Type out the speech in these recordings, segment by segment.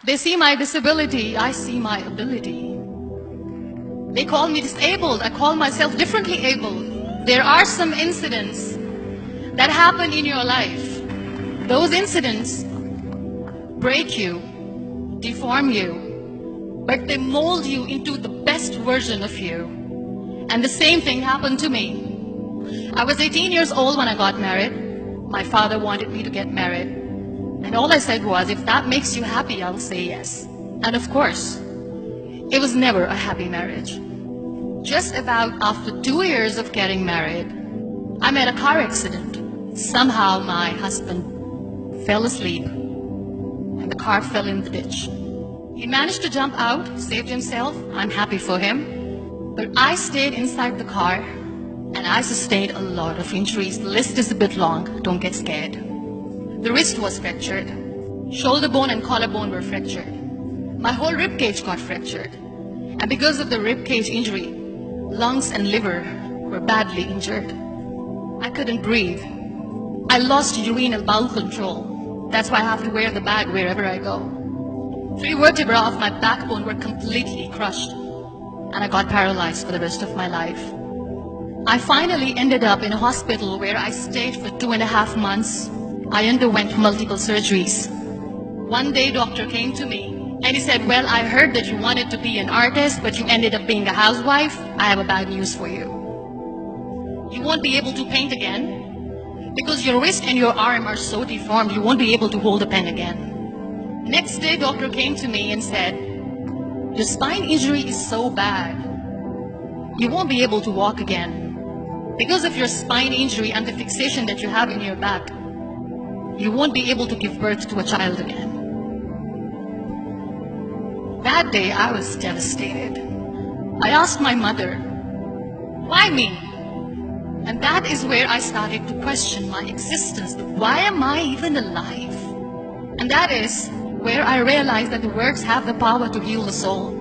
They see my disability, I see my ability. They call me disabled, I call myself differently abled. There are some incidents that happen in your life. Those incidents break you, deform you, but they mold you into the best version of you. And the same thing happened to me. I was 18 years old when I got married. My father wanted me to get married. And all I said was, if that makes you happy, I'll say yes. And of course, it was never a happy marriage. Just about after 2 years of getting married, I met a car accident. Somehow my husband fell asleep and the car fell in the ditch. He managed to jump out, saved himself. I'm happy for him. But I stayed inside the car and I sustained a lot of injuries. The list is a bit long, don't get scared. The wrist was fractured. Shoulder bone and collarbone were fractured. My whole rib cage got fractured. And because of the rib cage injury, lungs and liver were badly injured. I couldn't breathe. I lost urinary bowel control. That's why I have to wear the bag wherever I go. 3 vertebrae of my backbone were completely crushed. And I got paralyzed for the rest of my life. I finally ended up in a hospital where I stayed for 2.5 months. I underwent multiple surgeries. One day, doctor came to me and he said, well, I heard that you wanted to be an artist, but you ended up being a housewife. I have a bad news for you. You won't be able to paint again because your wrist and your arm are so deformed, you won't be able to hold a pen again. Next day, doctor came to me and said, your spine injury is so bad, you won't be able to walk again. Because of your spine injury and the fixation that you have in your back, you won't be able to give birth to a child again. That day, I was devastated. I asked my mother, why me? And that is where I started to question my existence. Why am I even alive? And that is where I realized that the words have the power to heal the soul.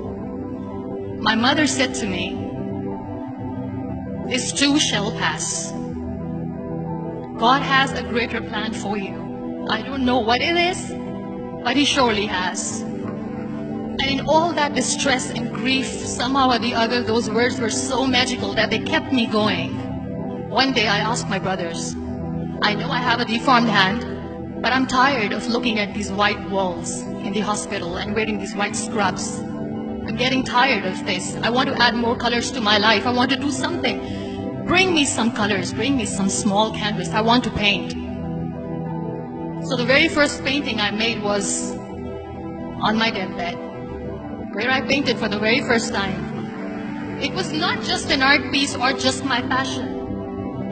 My mother said to me, this too shall pass. God has a greater plan for you. I don't know what it is, but He surely has. And in all that distress and grief, somehow or the other, those words were so magical that they kept me going. One day I asked my brothers, I know I have a deformed hand, but I'm tired of looking at these white walls in the hospital and wearing these white scrubs. I'm getting tired of this. I want to add more colors to my life. I want to do something. Bring me some colors, bring me some small canvas. I want to paint. So the very first painting I made was on my deathbed, where I painted for the very first time. It was not just an art piece or just my passion.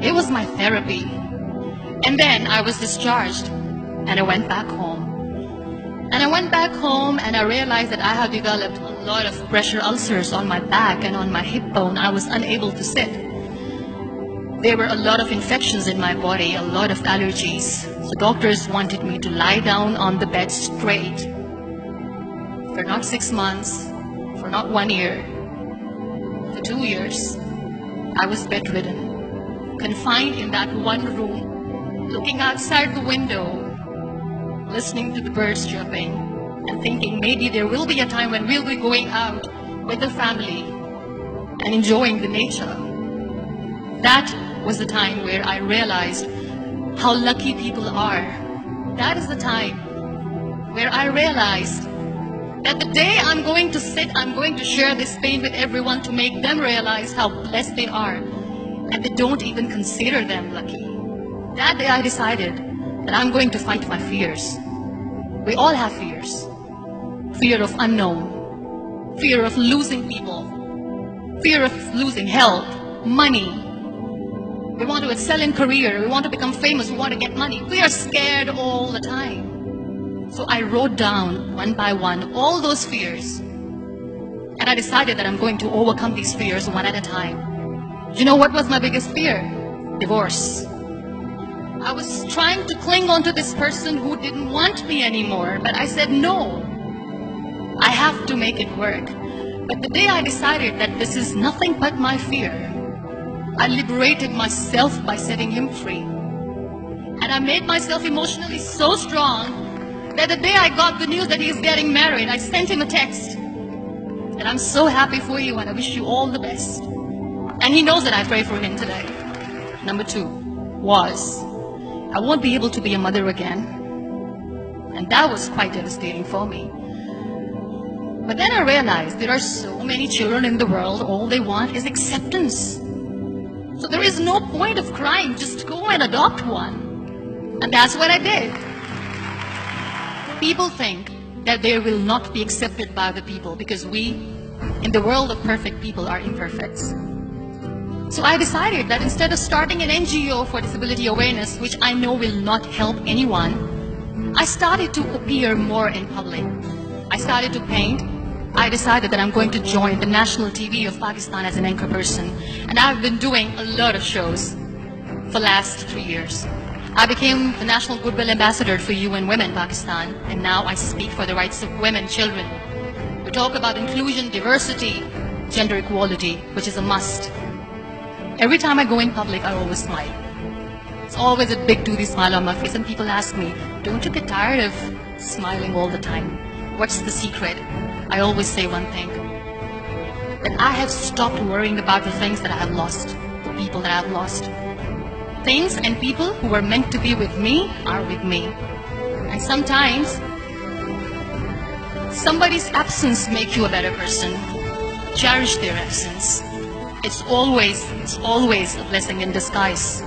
It was my therapy. And then I was discharged and I went back home. And I went back home and I realized that I had developed a lot of pressure ulcers on my back and on my hip bone. I was unable to sit. There were a lot of infections in my body, a lot of allergies. So doctors wanted me to lie down on the bed straight for not 6 months, for not 1 year, for 2 years. I was bedridden, confined in that one room, looking outside the window, listening to the birds chirping, and thinking maybe there will be a time when we'll be going out with the family and enjoying the nature. That was the time where I realized how lucky people are. That is the time where I realized that the day I'm going to sit, I'm going to share this pain with everyone to make them realize how blessed they are, and they don't even consider them lucky. That day I decided that I'm going to fight my fears. We all have fears. Fear of unknown, fear of losing people, fear of losing health, money. We want to excel in career, we want to become famous, we want to get money. We are scared all the time. So I wrote down one by one all those fears. And I decided that I'm going to overcome these fears one at a time. Do you know what was my biggest fear? Divorce. I was trying to cling on to this person who didn't want me anymore, but I said no. I have to make it work. But the day I decided that this is nothing but my fear, I liberated myself by setting him free. And I made myself emotionally so strong that the day I got the news that he's getting married, I sent him a text that I'm so happy for you and I wish you all the best. And he knows that I pray for him today. Number 2 was, I won't be able to be a mother again. And that was quite devastating for me. But then I realized there are so many children in the world, all they want is acceptance. So there is no point of crying, just go and adopt one. And that's what I did. People think that they will not be accepted by the people because we, in the world of perfect people, are imperfect. So I decided that instead of starting an NGO for disability awareness, which I know will not help anyone, I started to appear more in public. I started to paint. I decided that I'm going to join the national TV of Pakistan as an anchor person. And I've been doing a lot of shows for the last 3 years. I became the National Goodwill Ambassador for UN Women Pakistan, and now I speak for the rights of women, children. We talk about inclusion, diversity, gender equality, which is a must. Every time I go in public, I always smile. It's always a big toothy smile on my face, and people ask me, don't you get tired of smiling all the time? What's the secret? I always say one thing, that I have stopped worrying about the things that I have lost, the people that I have lost. Things and people who were meant to be with me are with me. And sometimes, somebody's absence makes you a better person. Cherish their absence. It's always a blessing in disguise.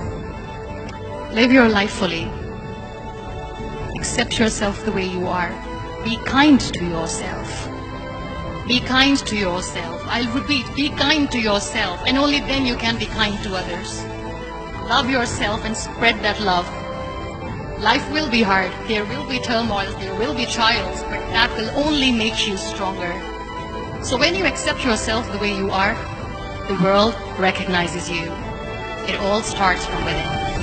Live your life fully. Accept yourself the way you are. Be kind to yourself. Be kind to yourself. I'll repeat, be kind to yourself, and only then you can be kind to others. Love yourself and spread that love. Life will be hard. There will be turmoil. There will be trials, but that will only make you stronger. So when you accept yourself the way you are, the world recognizes you. It all starts from within.